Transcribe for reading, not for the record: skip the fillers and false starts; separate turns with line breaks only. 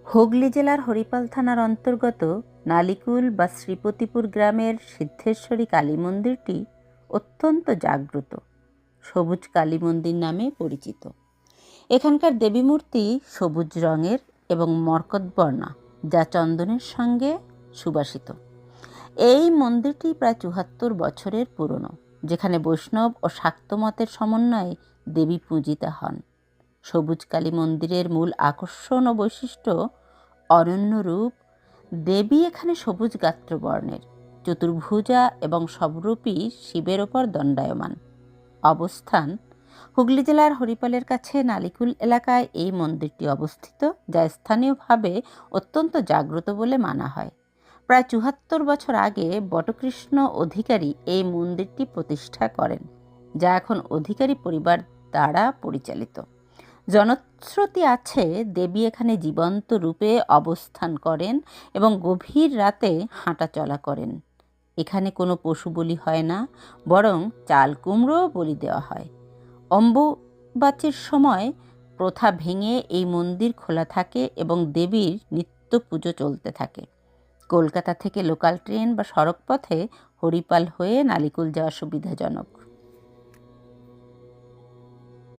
হুগলি জেলার হরিপাল থানার অন্তর্গত নালিকুল বা শ্রীপতিপুর গ্রামের সিদ্ধেশ্বরী কালী মন্দিরটি অত্যন্ত জাগ্রত সবুজ কালী মন্দির নামে পরিচিত। এখানকার দেবী মূর্তি সবুজ রঙের এবং মরকতবর্ণা, যা চন্দনের সঙ্গে সুবাসিত। এই মন্দিরটি প্রায় ৭৪ বছরের পুরনো, যেখানে বৈষ্ণব ও শাক্ত মতের সমন্বয়ে দেবী পূজিতা হন। সবুজ কালী মন্দিরের মূল আকর্ষণ ও বৈশিষ্ট্য অনন্য রূপ। দেবী এখানে সবুজ গাত্রবর্ণের, চতুর্ভুজা এবং সবরূপী শিবের ওপর দণ্ডায়মান। অবস্থান: হুগলি জেলার হরিপালের কাছে নালিকুল এলাকায় এই মন্দিরটি অবস্থিত, যা স্থানীয়ভাবে অত্যন্ত জাগ্রত বলে মানা হয়। প্রায় ৭৪ বছর আগে বটকৃষ্ণ অধিকারী এই মন্দিরটি প্রতিষ্ঠা করেন, যা এখন অধিকারী পরিবার দ্বারা পরিচালিত। জনশ্রুতি আছে, দেবী এখানে জীবন্ত রূপে অবস্থান করেন এবং গভীর রাতে হাঁটা চলা করেন। এখানে কোনো পশু বলি হয় না, বরং চাল কুমড়ো বলি দেওয়া হয়। অম্বুবাচীর সময় প্রথা ভেঙে এই মন্দির খোলা থাকে এবং দেবীর নিত্য পুজো চলতে থাকে। কলকাতা থেকে লোকাল ট্রেন বা সড়ক পথে হরিপাল হয়ে নালিকুল যাওয়া সুবিধাজনক।